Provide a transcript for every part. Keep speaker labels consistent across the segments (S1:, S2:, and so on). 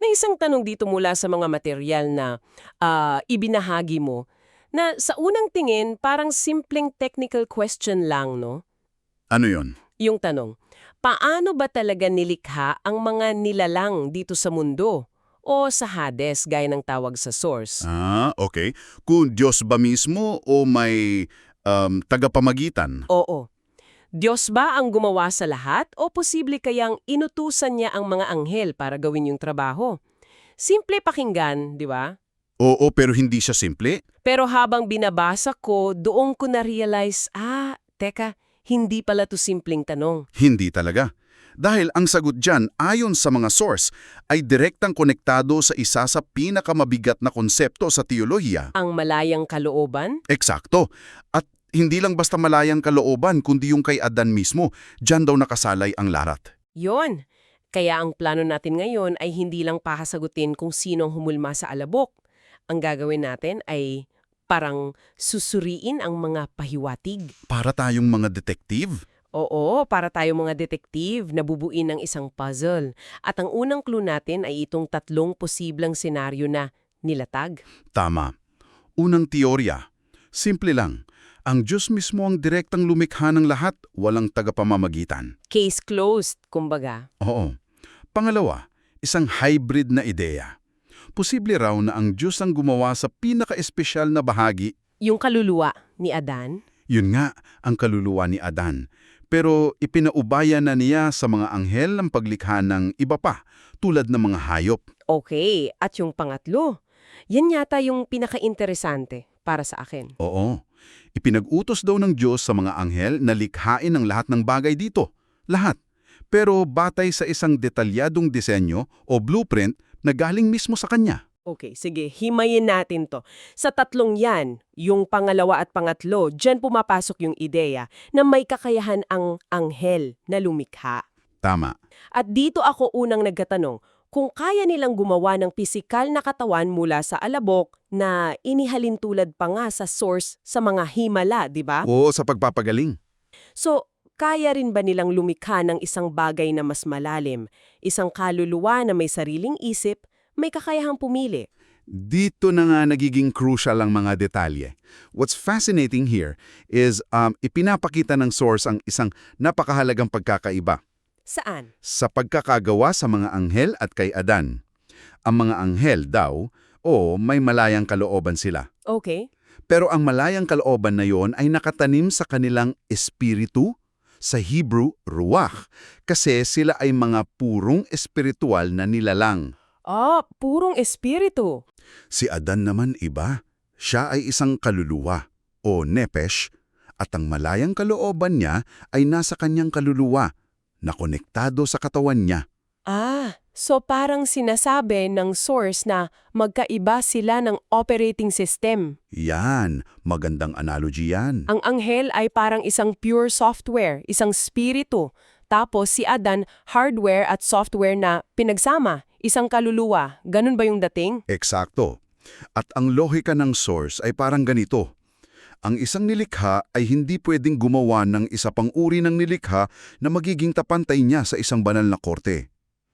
S1: may isang tanong dito mula sa mga material na ibinahagi mo na sa unang tingin parang simpleng technical question lang, no?
S2: Ano yon?
S1: Yung tanong, paano ba talaga nilikha ang mga nilalang dito sa mundo? O sa Hades, gaya ng tawag sa source?
S2: Okay. Kung Diyos ba mismo o may tagapamagitan?
S1: Oo. Diyos ba ang gumawa sa lahat o posible kayang inutusan niya ang mga anghel para gawin yung trabaho? Simple pakinggan, di ba?
S2: Oo, pero hindi siya simple.
S1: Pero habang binabasa ko, doon ko na-realize, teka, hindi pala to simpleng tanong.
S2: Hindi talaga. Dahil ang sagot dyan, ayon sa mga source, ay direktang konektado sa isa sa pinakamabigat na konsepto sa teolohiya.
S1: Ang malayang kalooban?
S2: Eksakto. At hindi lang basta malayang kalooban, kundi yung kay Adan mismo. Diyan daw nakasalay ang larat.
S1: Yon. Kaya ang plano natin ngayon ay hindi lang pahasagutin kung sinong humulma sa alabok. Ang gagawin natin ay parang susuriin ang mga pahiwatig.
S2: Para tayong mga detective?
S1: Oo, para tayo mga detektive na bubuin ng isang puzzle. At ang unang clue natin ay itong 3 posibleng senaryo na nilatag.
S2: Tama. Unang teorya. Simple lang. Ang Diyos mismo ang direktang lumikha ng lahat, walang tagapamamagitan.
S1: Case closed, kumbaga.
S2: Oo. Pangalawa, isang hybrid na ideya. Posible raw na ang Diyos ang gumawa sa pinaka-espesyal na bahagi.
S1: Yung kaluluwa ni Adan?
S2: Yun nga, ang kaluluwa ni Adan. Pero ipinaubaya na niya sa mga anghel ang paglikha ng iba pa, tulad ng mga hayop.
S1: Okay, at yung pangatlo, yan yata yung pinaka-interesante para sa akin.
S2: Oo. Ipinag-utos daw ng Diyos sa mga anghel na likhain ang lahat ng bagay dito. Lahat. Pero batay sa isang detalyadong disenyo o blueprint na galing mismo sa kanya.
S1: Okay, sige, himayin natin to. Sa 3 yan, yung pangalawa at pangatlo, dyan pumapasok yung ideya na may kakayahan ang anghel na lumikha.
S2: Tama.
S1: At dito ako unang nagkatanong, kung kaya nilang gumawa ng pisikal na katawan mula sa alabok na inihalin tulad pa nga sa source sa mga himala, di ba?
S2: Oo, sa pagpapagaling.
S1: So, kaya rin ba nilang lumikha ng isang bagay na mas malalim, isang kaluluwa na may sariling isip, may kakayahang pumili?
S2: Dito na nga nagiging crucial ang mga detalye. What's fascinating here is ipinapakita ng source ang isang napakahalagang pagkakaiba.
S1: Saan?
S2: Sa pagkakagawa sa mga anghel at kay Adan. Ang mga anghel daw, may malayang kalooban sila.
S1: Okay.
S2: Pero ang malayang kalooban na yon ay nakatanim sa kanilang espiritu, sa Hebrew, ruach, kasi sila ay mga purong espiritual na nilalang.
S1: Purong espiritu.
S2: Si Adan naman iba. Siya ay isang kaluluwa, o nepesh, at ang malayang kalooban niya ay nasa kanyang kaluluwa, na konektado sa katawan niya.
S1: So parang sinasabi ng source na magkaiba sila ng operating system.
S2: Yan, magandang analogy yan.
S1: Ang anghel ay parang isang pure software, isang spirito. Tapos si Adan, hardware at software na pinagsama, isang kaluluwa. Ganun ba yung dating?
S2: Eksakto. At ang lohika ng source ay parang ganito. Ang isang nilikha ay hindi pwedeng gumawa ng isa pang uri ng nilikha na magiging tapantay niya sa isang banal na korte.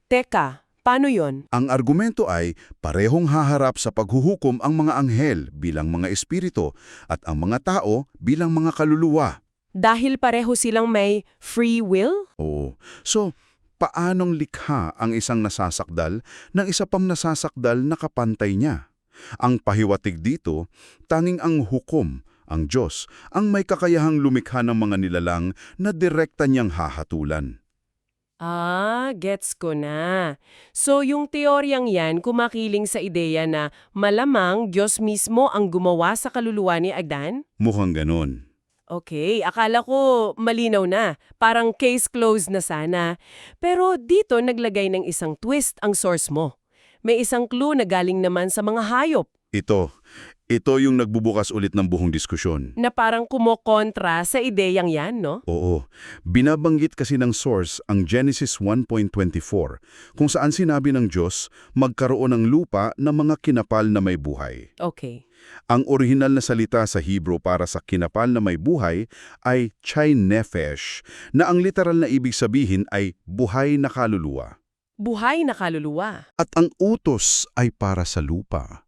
S1: Teka, paano yon?
S2: Ang argumento ay parehong haharap sa paghuhukom ang mga anghel bilang mga espiritu at ang mga tao bilang mga kaluluwa.
S1: Dahil pareho silang may free will?
S2: Oo. So, paanong likha ang isang nasasakdal ng isa pang nasasakdal na kapantay niya? Ang pahiwatig dito, tanging ang hukom, ang Diyos, ang may kakayahang lumikha ng mga nilalang na direkta niyang hahatulan.
S1: Gets ko na. So yung teoryang yan kumakiling sa ideya na malamang Diyos mismo ang gumawa sa kaluluwa ni Adan?
S2: Mukhang ganon.
S1: Okay, akala ko malinaw na. Parang case closed na sana. Pero dito naglagay ng isang twist ang source mo. May isang clue na galing naman sa mga hayop.
S2: Ito yung nagbubukas ulit ng buong diskusyon.
S1: Na parang kumokontra sa ideyang yan, no?
S2: Oo. Binabanggit kasi ng source ang Genesis 1.24, kung saan sinabi ng Diyos magkaroon ng lupa na mga kinapal na may buhay.
S1: Okay.
S2: Ang orihinal na salita sa Hebrew para sa kinapal na may buhay ay chai nefesh, na ang literal na ibig sabihin ay buhay na kaluluwa.
S1: buhay na kaluluwa.
S2: At ang utos ay para sa lupa.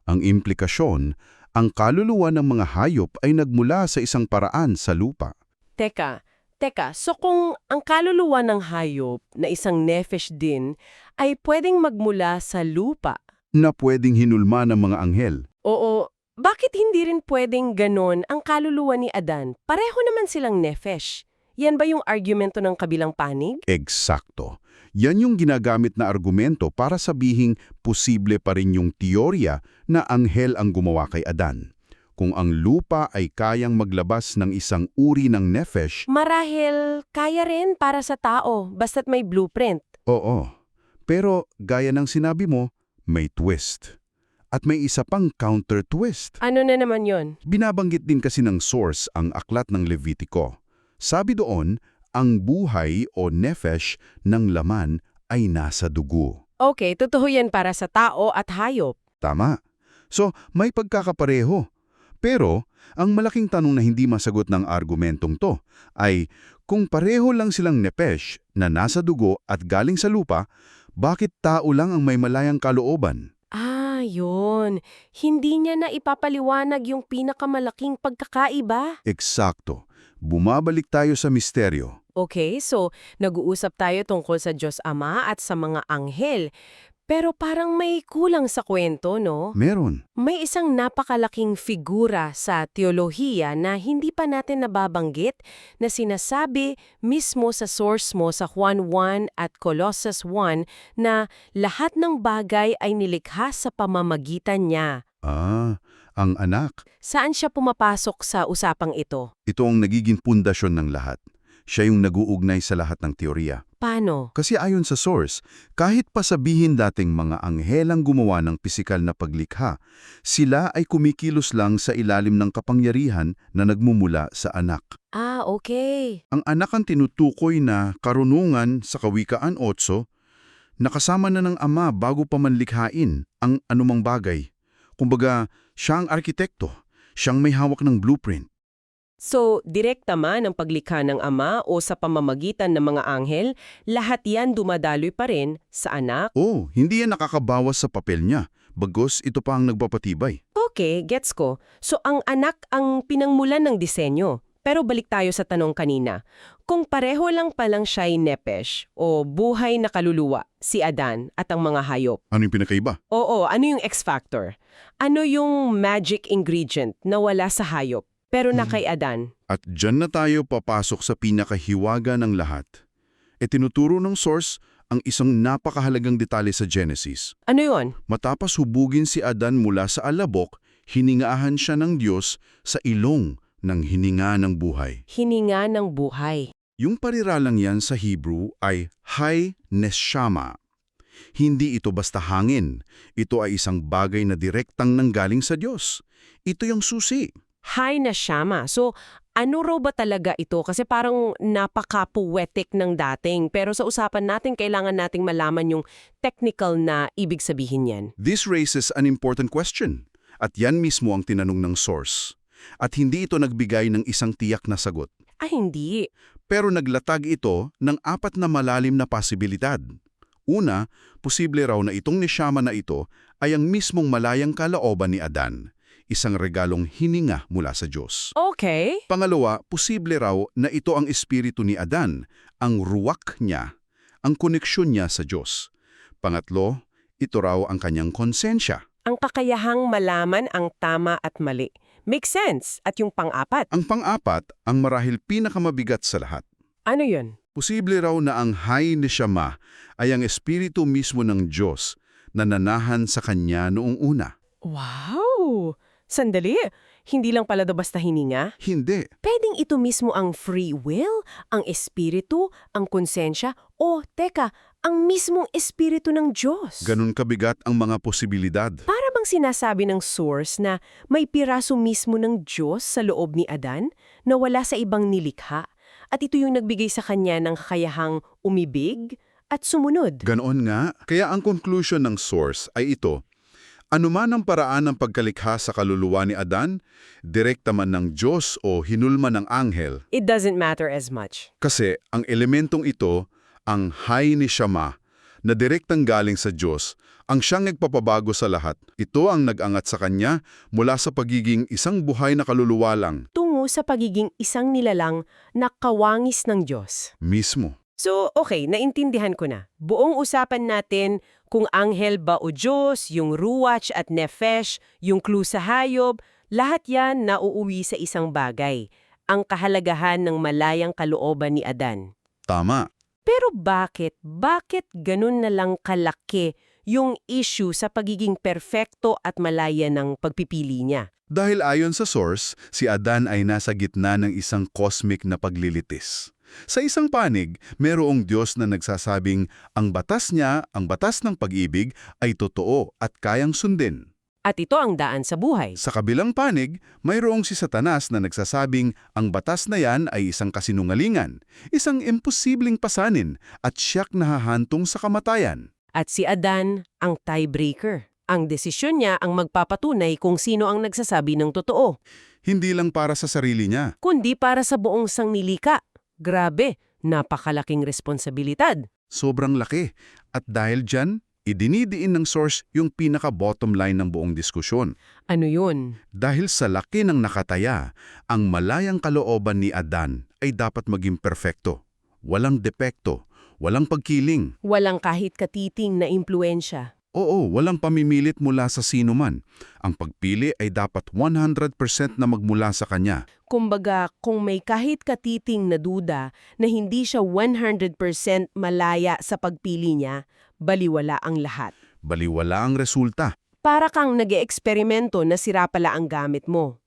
S2: Ang implikasyon, ang kaluluwa ng mga hayop ay nagmula sa isang paraan sa lupa.
S1: Teka, so kung ang kaluluwa ng hayop na isang nephesh din ay pwedeng magmula sa lupa,
S2: Na pwedeng hinulma ng mga anghel.
S1: oo, bakit hindi rin pwedeng ganon ang kaluluwa ni Adan? Pareho naman silang nephesh. Yan ba yung argumento ng kabilang panig?
S2: Eksakto. Yan yung ginagamit na argumento para sabihing posible pa rin yung teorya na anghel ang gumawa kay Adan. Kung ang lupa ay kayang maglabas ng isang uri ng nephesh,
S1: Marahil kaya rin para sa tao, basta't may blueprint.
S2: oo. Pero gaya ng sinabi mo, may twist. At may isa pang counter-twist.
S1: Ano na naman yon?
S2: Binabanggit din kasi ng source ang aklat ng Levitico. Sabi doon, ang buhay o nephesh ng laman ay nasa dugo.
S1: Okay, totoo yan para sa tao at hayop.
S2: Tama. So, may pagkakapareho. Pero, ang malaking tanong na hindi masagot ng argumentong to ay kung pareho lang silang nephesh na nasa dugo at galing sa lupa, bakit tao lang ang may malayang kalooban?
S1: Ah, yun. Hindi niya na ipapaliwanag yung pinakamalaking pagkakaiba.
S2: Eksakto. Bumabalik tayo sa misteryo.
S1: Okay, so nag-uusap tayo tungkol sa Diyos Ama at sa mga anghel. Pero parang may kulang sa kwento, no?
S2: Meron.
S1: May isang napakalaking figura sa teolohiya na hindi pa natin nababanggit na sinasabi mismo sa source mo sa Juan 1 at Colossus 1 na lahat ng bagay ay nilikha sa pamamagitan niya.
S2: Ang anak.
S1: Saan siya pumapasok sa usapang ito?
S2: Ito ang nagiging pundasyon ng lahat. Siya yung nag-uugnay sa lahat ng teorya.
S1: Paano?
S2: Kasi ayon sa source, kahit pa sabihin dating mga anghelang gumawa ng pisikal na paglikha, sila ay kumikilos lang sa ilalim ng kapangyarihan na nagmumula sa anak.
S1: Ah, okay.
S2: Ang anak ang tinutukoy na karunungan sa Kawikaan 8, nakasama na ng ama bago pa man likhain ang anumang bagay. Kumbaga, siya ang arkitekto, siyang may hawak ng blueprint.
S1: So, direkta man ang paglikha ng Ama o sa pamamagitan ng mga anghel, lahat yan dumadaloy pa rin sa anak?
S2: Hindi yan nakakabawas sa papel niya, bagos ito pa ang nagpapatibay.
S1: Okay, gets ko. So, ang anak ang pinangmulan ng disenyo. Pero balik tayo sa tanong kanina. Kung pareho lang palang siya'y nephesh o buhay na kaluluwa, si Adan at ang mga hayop.
S2: Ano yung pinakaiba?
S1: Oo, ano yung X-factor? Ano yung magic ingredient na wala sa hayop pero na kay Adan?
S2: At dyan na tayo papasok sa pinakahiwaga ng lahat. Tinuturo ng source ang isang napakahalagang detalye sa Genesis.
S1: Ano yon?
S2: Matapos hubugin si Adan mula sa alabok, hiningahan siya ng Diyos sa ilong ng hininga ng buhay.
S1: Hininga ng buhay.
S2: Yung pariralang yan sa Hebrew ay Hay Neshama. Hindi ito basta hangin. Ito ay isang bagay na direktang nanggaling sa Diyos. Ito yung susi.
S1: Hay na Shama. So, ano raw ba talaga ito? Kasi parang napaka-poetic ng dating. Pero sa usapan natin, kailangan nating malaman yung technical na ibig sabihin yan.
S2: This raises an important question. At yan mismo ang tinanong ng source. At hindi ito nagbigay ng isang tiyak na sagot.
S1: Ah, hindi.
S2: Pero naglatag ito ng 4 na malalim na posibilidad. Una, posible raw na itong neshama na ito ay ang mismong malayang kalooban ni Adan. Isang regalong hininga mula sa Diyos.
S1: Okay.
S2: Pangalawa, posible raw na ito ang espiritu ni Adan, ang ruwak niya, ang koneksyon niya sa Diyos. Pangatlo, ito raw ang kanyang konsensya.
S1: Ang kakayahang malaman ang tama at mali. Makes sense. At yung pang-apat.
S2: Ang pang-apat, ang marahil pinakamabigat sa lahat.
S1: Ano yun?
S2: Posible raw na ang Hay Neshama ay ang espiritu mismo ng Diyos na nanahan sa kanya noong una.
S1: Wow! Sandali, hindi lang pala daw basta hininga?
S2: Hindi.
S1: Pwedeng ito mismo ang free will, ang espiritu, ang konsensya, o teka, ang mismong espiritu ng Diyos.
S2: Ganun kabigat ang mga posibilidad.
S1: Para bang sinasabi ng source na may piraso mismo ng Diyos sa loob ni Adan na wala sa ibang nilikha at ito yung nagbigay sa kanya ng kakayahang umibig at sumunod.
S2: Ganoon nga, kaya ang conclusion ng source ay ito. Anuman ang paraan ng pagkalikha sa kaluluwa ni Adan, direkta man ng Diyos o hinulma ng anghel.
S1: It doesn't matter as much.
S2: Kasi ang elementong ito, ang Hay Neshama, na direktang galing sa Diyos, ang siyang nagpapabago sa lahat. Ito ang nag-angat sa kanya mula sa pagiging isang buhay na kaluluwa lang
S1: Tungo sa pagiging isang nilalang na kawangis ng Diyos.
S2: mismo.
S1: So, okay, naintindihan ko na. Buong usapan natin kung anghel ba o Diyos, yung ruach at nefesh, yung clue sa hayop, lahat yan nauuwi sa isang bagay, ang kahalagahan ng malayang kalooban ni Adan.
S2: Tama.
S1: Pero bakit ganun na lang kalaki yung issue sa pagiging perfecto at malaya ng pagpipili niya?
S2: Dahil ayon sa source, si Adan ay nasa gitna ng isang cosmic na paglilitis. Sa isang panig, mayroong Diyos na nagsasabing ang batas niya, ang batas ng pag-ibig, ay totoo at kayang sundin.
S1: At ito ang daan sa buhay.
S2: Sa kabilang panig, mayroong si Satanas na nagsasabing ang batas na yan ay isang kasinungalingan, isang imposibleng pasanin at siyak na hahantong sa kamatayan.
S1: At si Adan ang tiebreaker. Ang desisyon niya ang magpapatunay kung sino ang nagsasabi ng totoo,
S2: Hindi lang para sa sarili niya.
S1: kundi para sa buong sanglilika. Grabe, napakalaking responsibilidad.
S2: Sobrang laki. At dahil dyan, idinidiin ng source yung pinaka-bottom line ng buong diskusyon.
S1: Ano yun?
S2: Dahil sa laki ng nakataya, ang malayang kalooban ni Adan ay dapat maging perpekto. Walang depekto, walang pagkiling.
S1: Walang kahit katiting na impluensya.
S2: Oo, walang pamimilit mula sa sino man. Ang pagpili ay dapat 100% na magmula sa kanya.
S1: Kumbaga, kung may kahit katiting na duda na hindi siya 100% malaya sa pagpili niya, baliwala ang lahat.
S2: Baliwala ang resulta.
S1: Para kang nag-eeksperimento na sira pala ang gamit mo.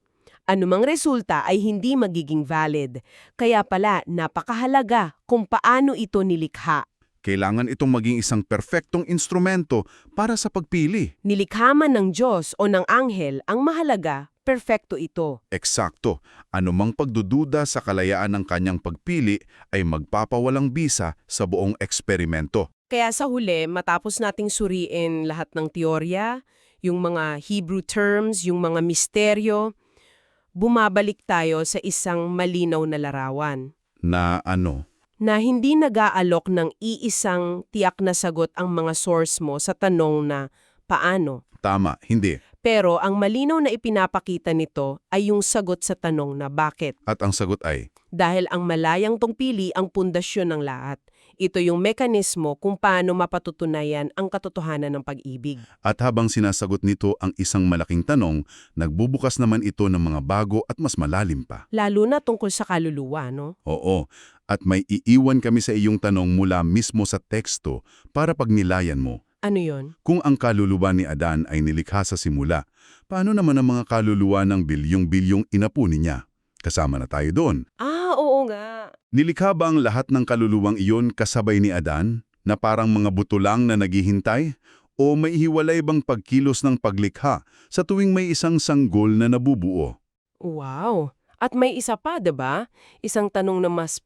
S1: Anumang resulta ay hindi magiging valid. Kaya pala napakahalaga kung paano ito nilikha.
S2: Kailangan itong maging isang perpektong instrumento para sa pagpili.
S1: Nilikha man ng Diyos o ng anghel, ang mahalaga, perfecto ito.
S2: Eksakto, anumang pagdududa sa kalayaan ng kanyang pagpili ay magpapawalang bisa sa buong eksperimento.
S1: Kaya sa huli, matapos nating suriin lahat ng teorya, yung mga Hebrew terms, yung mga misteryo, bumabalik tayo sa isang malinaw na larawan.
S2: Na ano?
S1: Na hindi nag-aalok ng iisang tiyak na sagot ang mga source mo sa tanong na paano.
S2: Tama, hindi.
S1: Pero ang malinaw na ipinapakita nito ay yung sagot sa tanong na bakit.
S2: At ang sagot ay,
S1: Dahil ang malayang tungpili ang pundasyon ng lahat. Ito yung mekanismo kung paano mapatutunayan ang katotohanan ng pag-ibig.
S2: at habang sinasagot nito ang isang malaking tanong, nagbubukas naman ito ng mga bago at mas malalim pa.
S1: Lalo na tungkol sa kaluluwa, no?
S2: Oo, at may iiwan kami sa iyong tanong mula mismo sa teksto para pagnilayan mo.
S1: Ano yon?
S2: Kung ang kaluluwa ni Adan ay nilikha sa simula, paano naman ang mga kaluluwa ng bilyong-bilyong inapuni niya? Kasama na tayo doon.
S1: Oo nga.
S2: Nilikha ba ang lahat ng kaluluwang iyon kasabay ni Adan, na parang mga buto lang na naghihintay? O may hiwalay bang pagkilos ng paglikha sa tuwing may isang sanggol na nabubuo?
S1: Wow. At may isa pa, 'di ba? Isang tanong na mas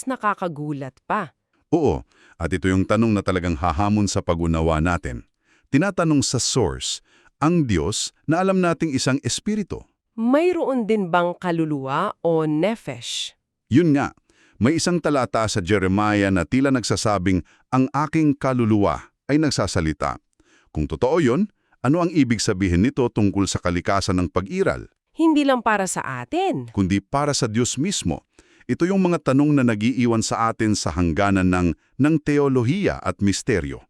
S1: nakakagulat pa.
S2: Oo, at ito yung tanong na talagang hahamon sa pag-unawa natin. Tinatanong sa source, ang Diyos na alam nating isang espiritu.
S1: Mayroon din bang kaluluwa o nefesh?
S2: Yun nga, may isang talata sa Jeremiah na tila nagsasabing, ang aking kaluluwa ay nagsasalita. Kung totoo yun, ano ang ibig sabihin nito tungkol sa kalikasan ng pag-iral?
S1: Hindi lang para sa atin.
S2: Kundi para sa Diyos mismo. Ito yung mga tanong na nag-iiwan sa atin sa hangganan ng teolohiya at misteryo.